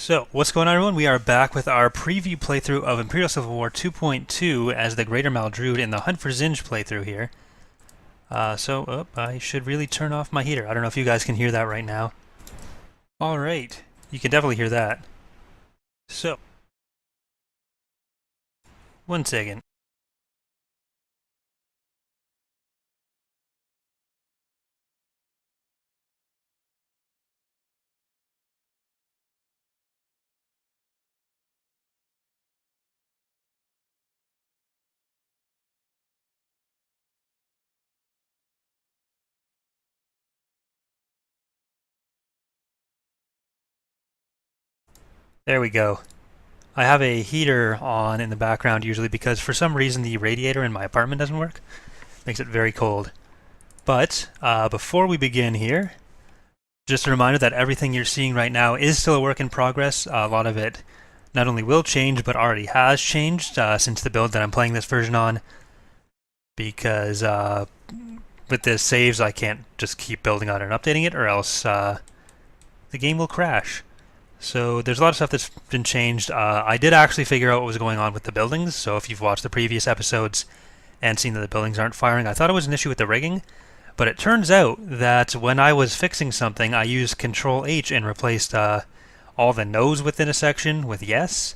So, what's going on, everyone? We are back with our preview playthrough of Imperial Civil War 2.2 as the Greater Maldrood in the Hunt for Zsinj playthrough here. I should really turn off my heater. I don't know if you guys can hear that right now. Alright, you can definitely hear that. So, one second. There we go. I have a heater on in the background usually because for some reason the radiator in my apartment doesn't work. Makes it very cold. But, before we begin here, just a reminder that everything you're seeing right now is still a work in progress. A lot of it not only will change, but already has changed since the build that I'm playing this version on. Because with the saves, I can't just keep building on it and updating it, or else the game will crash. So there's a lot of stuff that's been changed. I did actually figure out what was going on with the buildings, so if you've watched the previous episodes and seen that the buildings aren't firing, I thought it was an issue with the rigging. But it turns out that when I was fixing something, I used Control-H and replaced all the no's within a section with yes.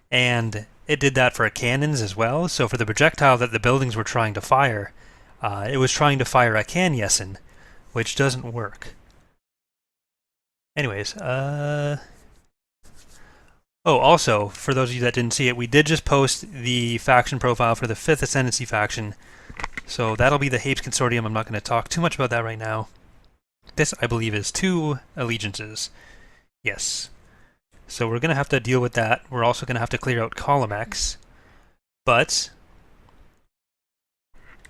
And it did that for cannons as well. So for the projectile that the buildings were trying to fire, it was trying to fire a can yesin, which doesn't work. Anyways, Oh, also, for those of you that didn't see it, we did just post the faction profile for the 5th Ascendancy faction. So that'll be the Hapes Consortium. I'm not going to talk too much about that right now. This, I believe, is 2 allegiances. Yes. So we're going to have to deal with that. We're also going to have to clear out Columex. But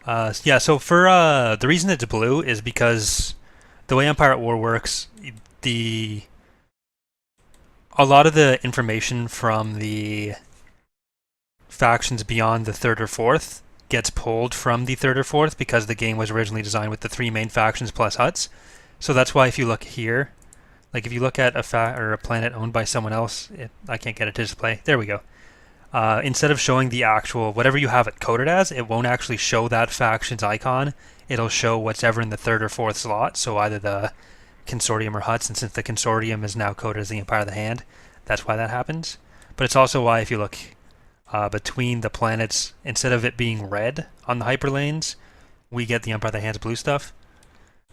yeah, so for the reason it's blue is because the way Empire at War works, a lot of the information from the factions beyond the 3rd or 4th gets pulled from the 3rd or 4th because the game was originally designed with the 3 main factions plus huts. So that's why if you look here, like if you look at a planet owned by someone else, I can't get it to display. There we go. Instead of showing the actual, whatever you have it coded as, it won't actually show that faction's icon. It'll show whatever in the 3rd or 4th slot, so either the Consortium or huts, and since the Consortium is now coded as the Empire of the Hand, that's why that happens. But it's also why if you look between the planets, instead of it being red on the hyperlanes, we get the Empire of the Hand's blue stuff.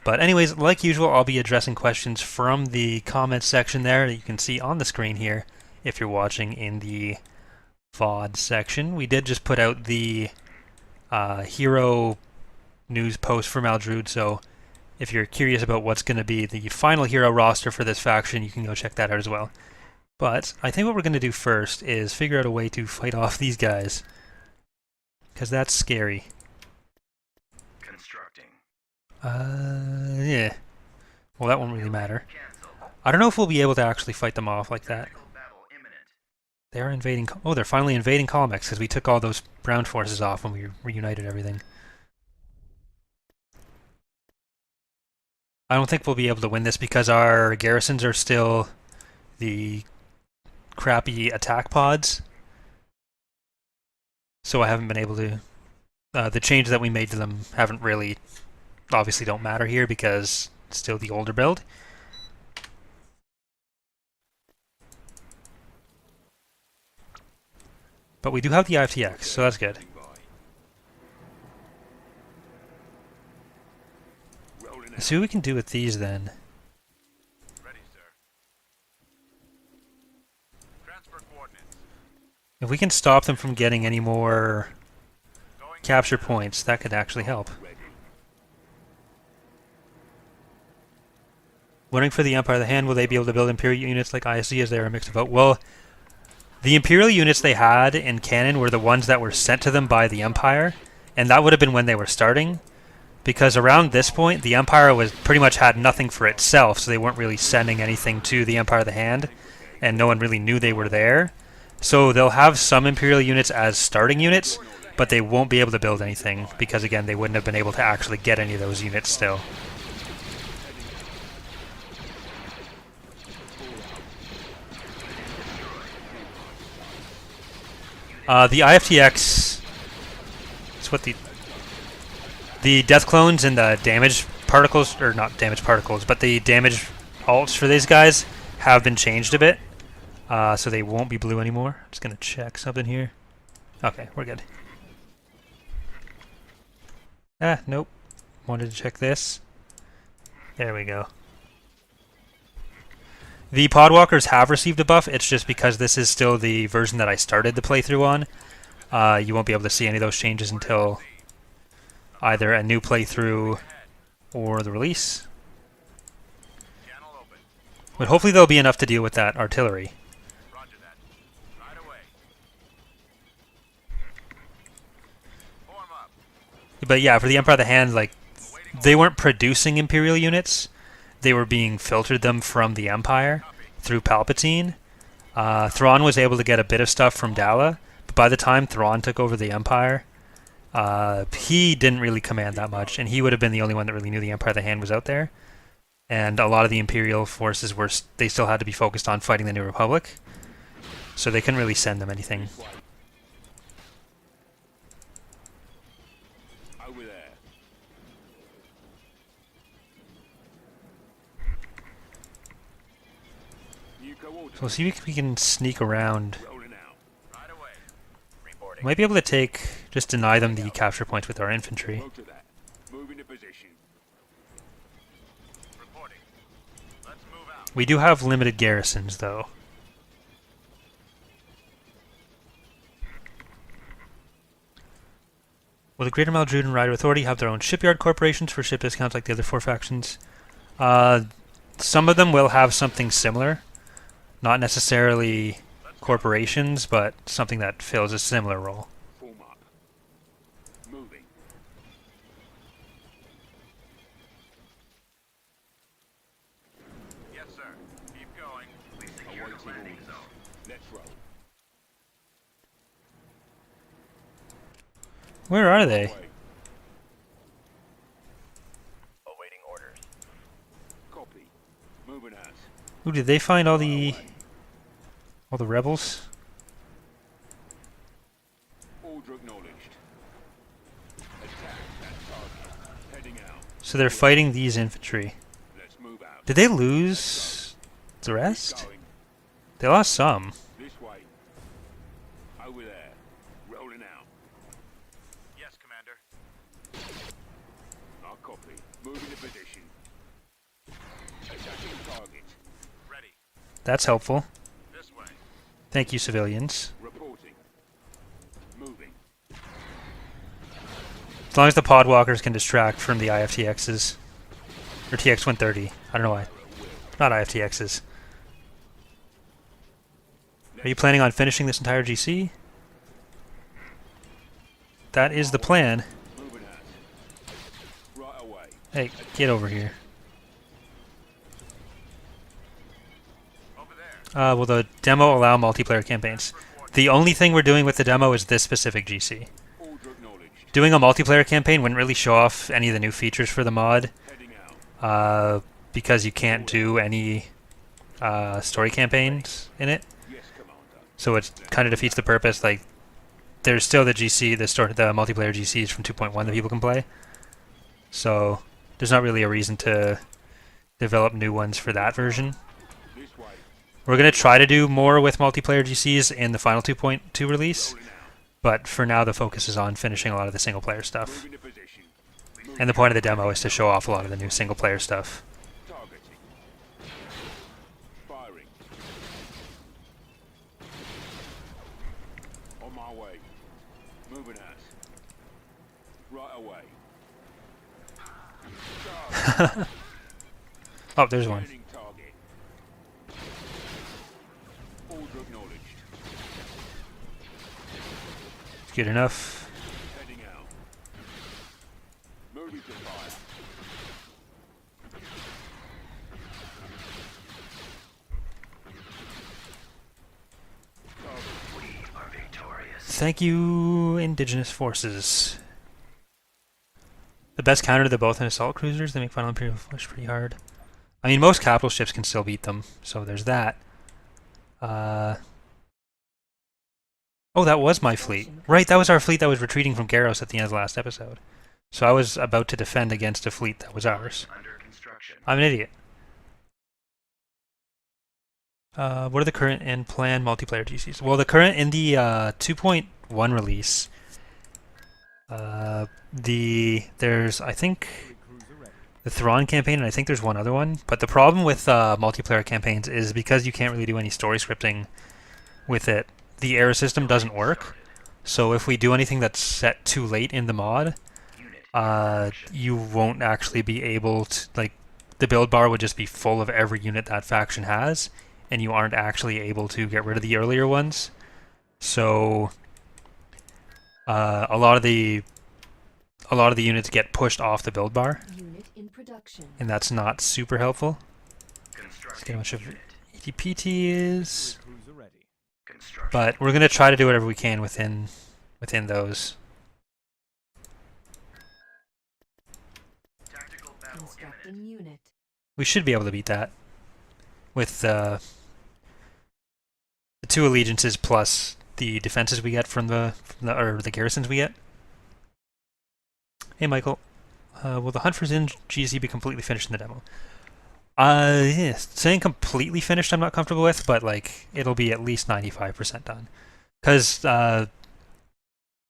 But anyways, like usual, I'll be addressing questions from the comments section there that you can see on the screen here if you're watching in the VOD section. We did just put out the hero news post for Maldrood, so if you're curious about what's going to be the final hero roster for this faction, you can go check that out as well. But I think what we're going to do first is figure out a way to fight off these guys, because that's scary. Constructing. Yeah. Well, that won't really matter. I don't know if we'll be able to actually fight them off like that. They are invading. Oh, they're finally invading Columex because we took all those ground forces off when we reunited everything. I don't think we'll be able to win this because our garrisons are still the crappy attack pods. So I haven't been able to... the changes that we made to them haven't really... obviously don't matter here because it's still the older build. But we do have the IFTX, so that's good. Let's see what we can do with these then. Ready, sir. Transfer coordinates. If we can stop them from getting any more capture points, that could actually help. Wondering for the Empire of the Hand, will they be able to build Imperial units like ISC as they are a mix of both? Well, the Imperial units they had in canon were the ones that were sent to them by the Empire, and that would have been when they were starting. Because around this point, the Empire was pretty much had nothing for itself, so they weren't really sending anything to the Empire of the Hand, and no one really knew they were there. So they'll have some Imperial units as starting units, but they won't be able to build anything, because again, they wouldn't have been able to actually get any of those units still. The IFTX. It's what the death clones and the damage particles, or not damage particles, but the damage alts for these guys have been changed a bit. So they won't be blue anymore. I'm just gonna check something here. Okay, we're good. Ah, nope. Wanted to check this. There we go. The Podwalkers have received a buff. It's just because this is still the version that I started the playthrough on. You won't be able to see any of those changes until either a new playthrough or the release. But hopefully there'll be enough to deal with that artillery. Roger that. Right away. Form up. But yeah, for the Empire of the Hand, like, they weren't producing Imperial units. They were being filtered them from the Empire through Palpatine. Thrawn was able to get a bit of stuff from Dala, but by the time Thrawn took over the Empire, he didn't really command that much, and he would have been the only one that really knew the Empire of the Hand was out there. And a lot of the Imperial forces they still had to be focused on fighting the New Republic, so they couldn't really send them anything. Over there. So we'll see if we can sneak around. Rolling out. Right away. Reporting. We might be able to just deny them the capture points with our infantry. Roger that. Move into position. Reporting. Let's move out. We do have limited garrisons, though. Will the Greater Maldrood and Rider Authority have their own shipyard corporations for ship discounts like the other four factions? Some of them will have something similar. Not necessarily corporations, but something that fills a similar role. Form up. Moving. Yes, sir. Keep going. Please secure the landing zone. Let's roll. Where are they? Awaiting orders. Copy. Moving out. Ooh, did they find all the rebels? Order acknowledged. Attack that target. Heading out. So they're fighting these infantry. Let's move out. Did they lose the rest? Going. They lost some. This way. Over there. Rolling out. Yes, Commander. I'll copy. Moving to position. Attacking target. Ready. That's helpful. This way. Thank you, civilians. Reporting. Moving. As long as the Podwalkers can distract from the IFTXs. Or TX-130. I don't know why. Not IFTXs. Are you planning on finishing this entire GC? That is the plan. Moving out. Right away. Hey, get over here. Over there. Will the demo allow multiplayer campaigns? The only thing we're doing with the demo is this specific GC. Order acknowledged. Doing a multiplayer campaign wouldn't really show off any of the new features for the mod, Heading out. because you can't do any story campaigns in it. Yes, Commander. So it kind of defeats the purpose. Like, there's still the GC, the multiplayer GCs from 2.1 that people can play. So there's not really a reason to develop new ones for that version. This way. We're going to try to do more with multiplayer GCs in the final 2.2 release, Rolling out. but for now the focus is on finishing a lot of the single player stuff. Moving to position. And the point of the demo is to show off a lot of the new single player stuff. Targeting. Firing. On my way. Moving out. Right away. Charge. Oh, there's one. Scanning target. Order acknowledged. Good enough. Heading out. Moving to fire. Thank you, Indigenous Forces. The best counter to the both in assault cruisers. They make Final Imperial push pretty hard. I mean, most capital ships can still beat them, so there's that. Oh, Oh, that was my fleet. Right, that was our fleet that was retreating from Garros at the end of the last episode. So I was about to defend against a fleet that was ours. I'm an idiot. What are the current and planned multiplayer GCs? Well, the current in the 2.1 release, there's I think the Thrawn campaign, and I think there's one other one. But the problem with multiplayer campaigns is because you can't really do any story scripting with it, the error system doesn't work. So if we do anything that's set too late in the mod, you won't actually be able to, like, the build bar would just be full of every unit that faction has, and you aren't actually able to get rid of the earlier ones. So a lot of the units get pushed off the build bar, and that's not super helpful. Let's get how much of ETPT is, but we're gonna try to do whatever we can within those. We should be able to beat that with the 2 allegiances plus the defenses we get from the garrisons we get. Hey Michael, will the hunt for Zsinj GC be completely finished in the demo? Yeah, saying completely finished I'm not comfortable with, but like it'll be at least 95% done. Because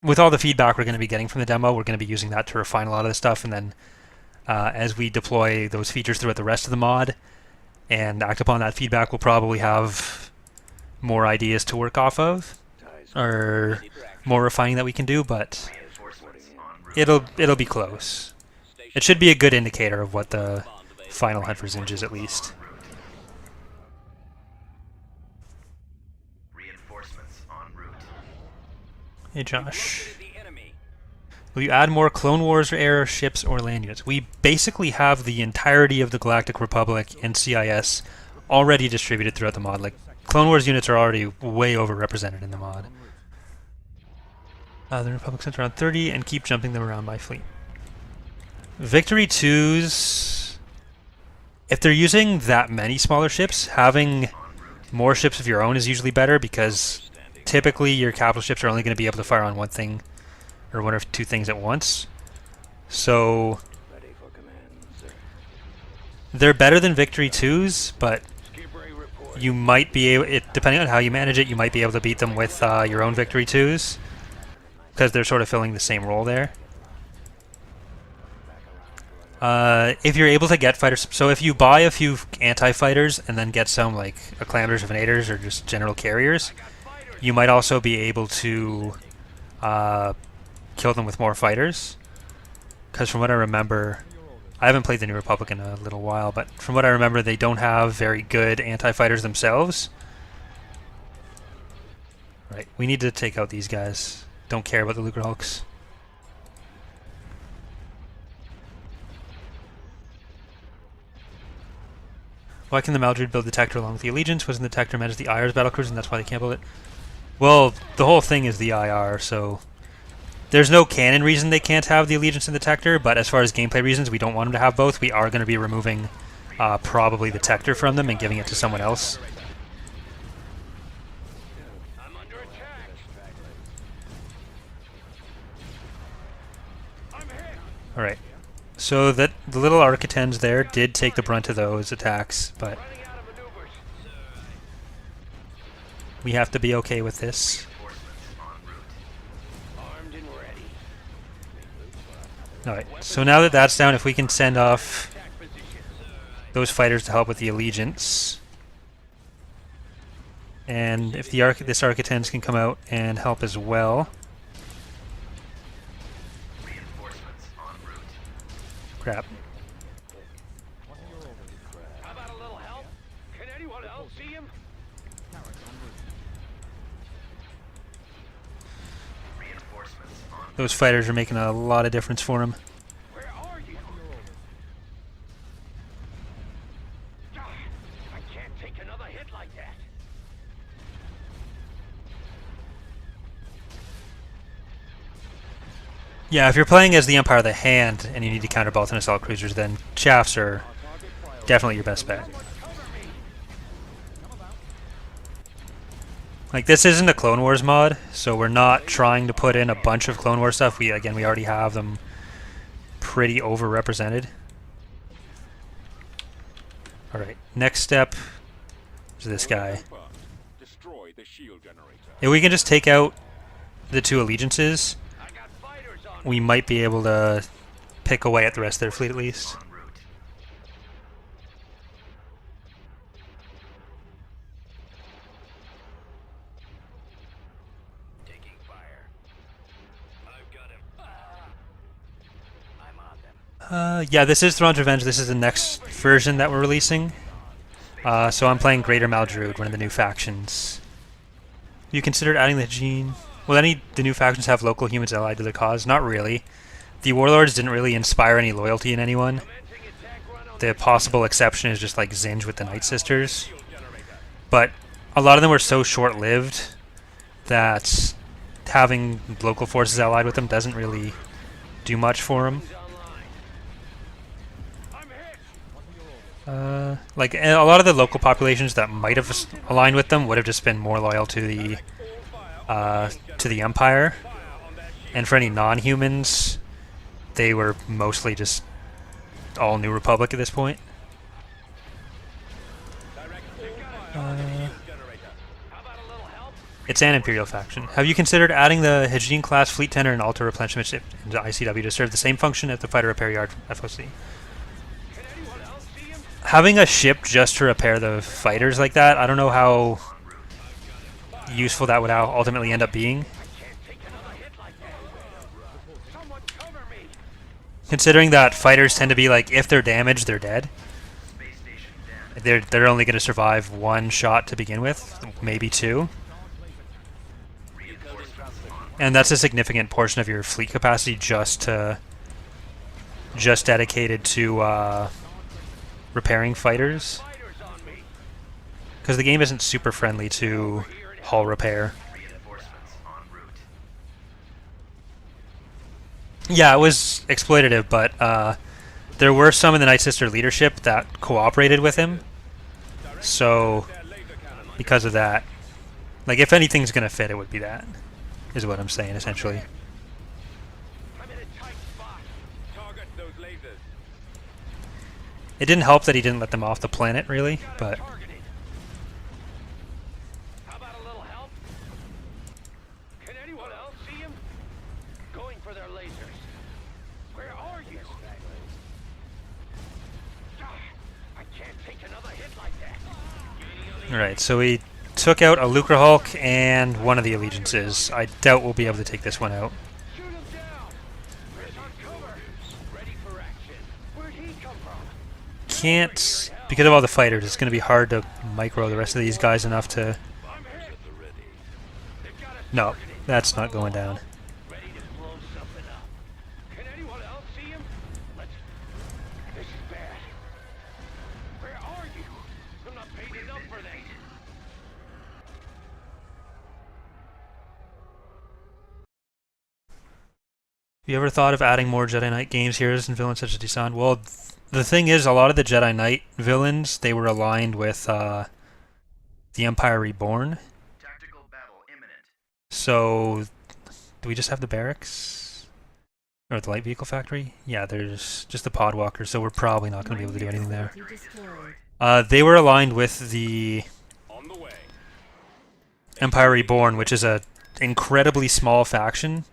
with all the feedback we're going to be getting from the demo, we're going to be using that to refine a lot of the stuff, and then as we deploy those features throughout the rest of the mod and act upon that feedback, we'll probably have more ideas to work off of, or more refining that we can do, but it'll be close. It should be a good indicator of what the final hunt for Zsinj is, at least. Hey Josh. Will you add more Clone Wars era ships or land units? We basically have the entirety of the Galactic Republic and CIS already distributed throughout the mod. Like, Clone Wars units are already way overrepresented in the mod. The Republic sent around 30 and keep jumping them around by fleet. Victory 2s... If they're using that many smaller ships, having more ships of your own is usually better, because typically your capital ships are only going to be able to fire on one thing, or 1 or 2 things at once. So they're better than Victory 2s, but you might be able, depending on how you manage it, you might be able to beat them with your own Victory 2s, because they're sort of filling the same role there. If you're able to get fighters, so if you buy a few anti-fighters and then get some like acclamators, revenators, or just general carriers, you might also be able to kill them with more fighters. Because from what I remember, I haven't played the New Republic in a little while, but from what I remember, they don't have very good anti-fighters themselves. Right, we need to take out these guys. Don't care about the Lucre Hulks. Why can the Maldrood build the Tector along with the Allegiance? Wasn't the Tector meant as the IR's battlecruiser, and that's why they can't build it? Well, the whole thing is the IR, so there's no canon reason they can't have the Allegiance and the Tector, but as far as gameplay reasons, we don't want them to have both. We are going to be removing probably the Tector from them and giving it to someone else. Alright. So that the little Architens there did take the brunt of those attacks, but we have to be okay with this. Alright, so now that that's down, if we can send off those fighters to help with the Allegiance, and if the this Architens can come out and help as well. Crap. How about a little help? Can anyone else see him? Those fighters are making a lot of difference for him. Where are you? I can't take another hit like that. Yeah, if you're playing as the Empire of the Hand and you need to counter Bolton assault cruisers, then Chaffs are definitely your best bet. Like, this isn't a Clone Wars mod, so we're not trying to put in a bunch of Clone Wars stuff. We already have them pretty overrepresented. Alright, next step is this guy. Destroy the shield generator. If we can just take out the two allegiances, we might be able to pick away at the rest of their fleet at least. Yeah, this is Thrawn's Revenge. This is the next version that we're releasing. So I'm playing Greater Maldrood, one of the new factions. You considered adding the Zsinj? Will any of the new factions have local humans allied to the cause? Not really. The Warlords didn't really inspire any loyalty in anyone. The possible exception is just like Zsinj with the Night Sisters. But a lot of them were so short-lived that having local forces allied with them doesn't really do much for them. Like, a lot of the local populations that might have aligned with them would have just been more loyal to the Empire. And for any non-humans, they were mostly just all New Republic at this point. It's an Imperial faction. Have you considered adding the Zsinj class fleet tender and auto replenishment ship into ICW to serve the same function at the fighter repair yard from FOC? Having a ship just to repair the fighters like that, I don't know how useful that would ultimately end up being. Considering that fighters tend to be like, if they're damaged, they're dead. They're only going to survive one shot to begin with, maybe two. And that's a significant portion of your fleet capacity just dedicated to repairing fighters, because the game isn't super friendly to hull repair. Yeah, it was exploitative, but there were some in the Night Sister leadership that cooperated with him, so because of that, like, if anything's gonna fit, it would be that, is what I'm saying, essentially. It didn't help that he didn't let them off the planet, really, but... How about a little help? Can anyone else see him? Going for their lasers. Where are you? I can't take another hit like that. Alright, so we took out a Lucre Hulk and one of the Allegiances. I doubt we'll be able to take this one out. Shoot him down. Where's our cover? Ready for action. Where'd he come from? Can't, because of all the fighters, it's going to be hard to micro the rest of these guys enough to... No, that's not going down. Ready to blow something up. Can anyone else see him? This is bad. Where are you? I'm not paid enough for this. Have you ever thought of adding more Jedi Knight games, heroes, and villains such as Zsinj? Well, the thing is, a lot of the Jedi Knight villains, they were aligned with the Empire Reborn. Tactical battle imminent. So, do we just have the barracks? Or the light vehicle factory? Yeah, there's just the podwalkers, so we're probably not going to be able to do anything there. They were aligned with the On the way. Empire Reborn, which is a incredibly small faction.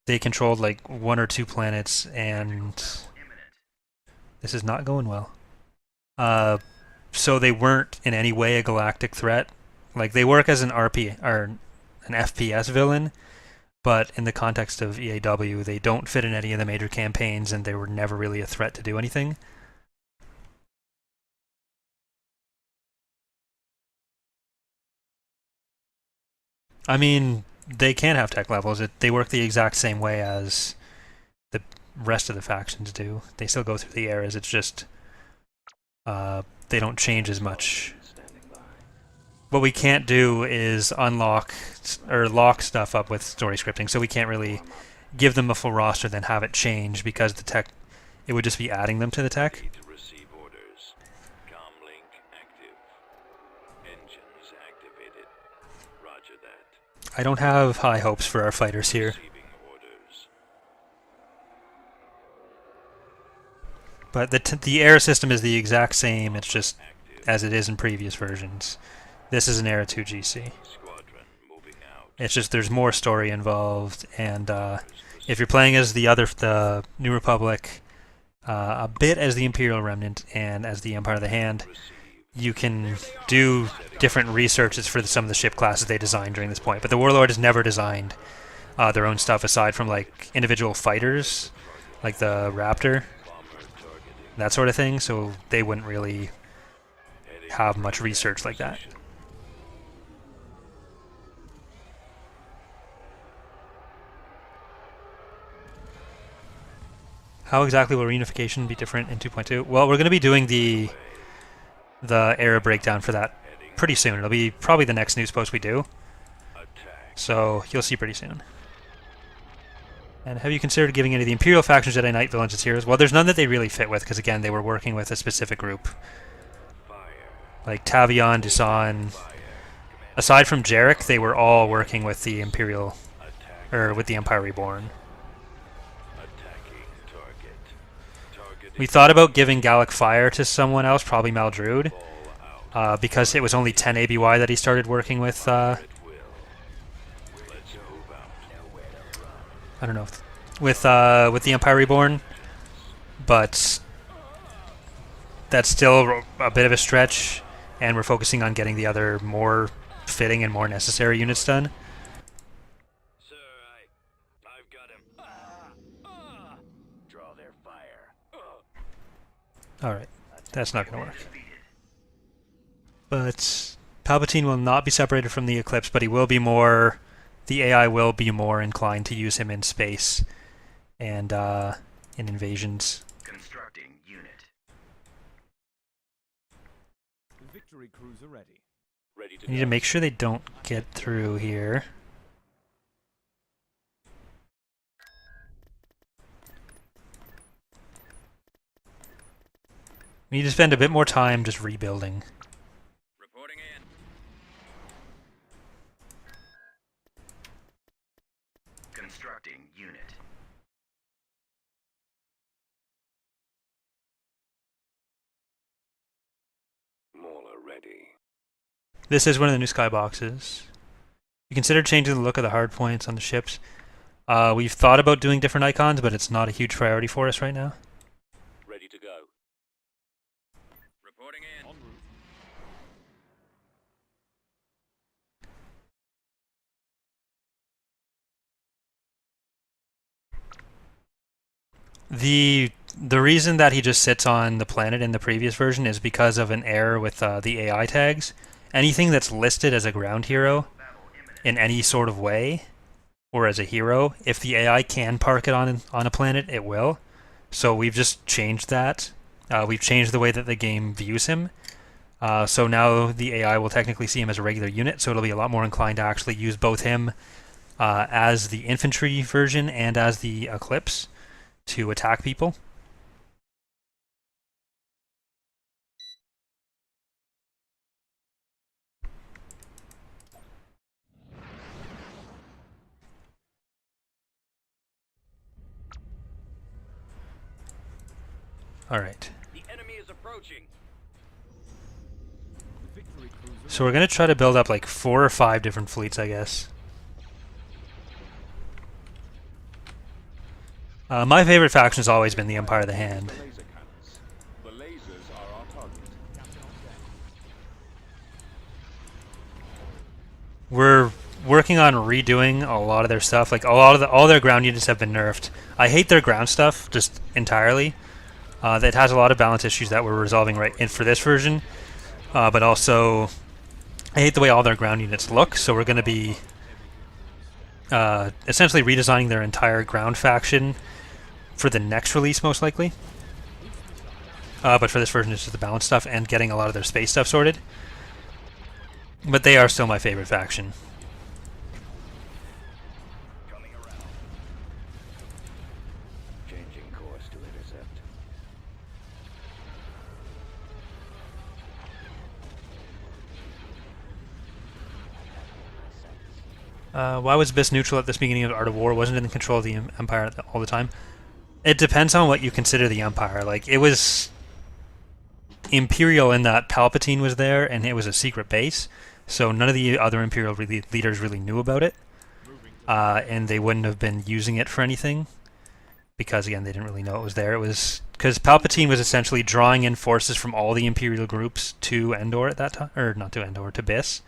They controlled like 1 or 2 planets, and this is not going well. So they weren't in any way a galactic threat. Like, they work as an RP or an FPS villain, but in the context of EAW, they don't fit in any of the major campaigns, and they were never really a threat to do anything. I mean, they can have tech levels. They work the exact same way as the rest of the factions do. They still go through the eras. It's just they don't change as much. What we can't do is unlock or lock stuff up with story scripting, so we can't really give them a full roster then have it change, because the tech, it would just be adding them to the tech. To receive orders. Comlink active. Engines activated. Roger that. I don't have high hopes for our fighters here. Receiving orders. But the air system is the exact same, it's just as it is in previous versions. This is an Era 2 GC. Squadron moving out. It's just there's more story involved, and if you're playing as the New Republic, a bit as the Imperial Remnant, and as the Empire of the Hand, you can do different researches for some of the ship classes they designed during this point. But the Warlord has never designed their own stuff aside from like individual fighters, like the Raptor, that sort of thing, so they wouldn't really have much research like that. How exactly will reunification be different in 2.2? Well, we're going to be doing the era breakdown for that pretty soon. It'll be probably the next news post we do, so you'll see pretty soon. And have you considered giving any of the Imperial factions Jedi Knight villains as heroes? Well, there's none that they really fit with, because again, they were working with a specific group. Like Tavion, Dusan, aside from Jarek, they were all working with the Imperial, or with the Empire Reborn. We thought about giving Gallic Fire to someone else, probably Maldrood, because it was only 10 ABY that he started working with, I don't know, with the Empire Reborn, but that's still a bit of a stretch, and we're focusing on getting the other more fitting and more necessary units done. Sir, I've got him. Draw their fire. Alright, that's not going to work. But Palpatine will not be separated from the Eclipse, but he will be more... The AI will be more inclined to use him in space and in invasions. Constructing unit. Victory cruiser ready. Ready to We need to make sure they don't get through here. We need to spend a bit more time just rebuilding. Reporting in. Constructing unit. Mauler ready. This is one of the new skyboxes. We considered changing the look of the hard points on the ships. We've thought about doing different icons, but it's not a huge priority for us right now. Ready to go. Reporting in. En route. The reason that he just sits on the planet in the previous version is because of an error with the AI tags. Anything that's listed as a ground hero in any sort of way, or as a hero, if the AI can park it on a planet, it will. So we've just changed that. We've changed the way that the game views him. So now the AI will technically see him as a regular unit, so it'll be a lot more inclined to actually use both him as the infantry version and as the Eclipse to attack people. Alright. The enemy is approaching. Victory cruiser. So we're going to try to build up like 4 or 5 different fleets, I guess. My favorite faction has always been the Empire of the Hand. The laser cannons. The lasers are our target. Captain on deck. We're working on redoing a lot of their stuff. Like all their ground units have been nerfed. I hate their ground stuff just entirely. It has a lot of balance issues that we're resolving right in for this version. But also, I hate the way all their ground units look. So we're going to be essentially redesigning their entire ground faction for the next release, most likely. But for this version, it's just the balance stuff and getting a lot of their space stuff sorted. But they are still my favorite faction. Coming around. Changing course to intercept. Why was Biss neutral at this beginning of the Art of War? Wasn't in control of the Empire all the time. It depends on what you consider the Empire. Like, it was Imperial in that Palpatine was there, and it was a secret base, so none of the other Imperial leaders really knew about it, and they wouldn't have been using it for anything, because, again, they didn't really know it was there. It was because Palpatine was essentially drawing in forces from all the Imperial groups to Endor at that time, or not to Endor, to Biss.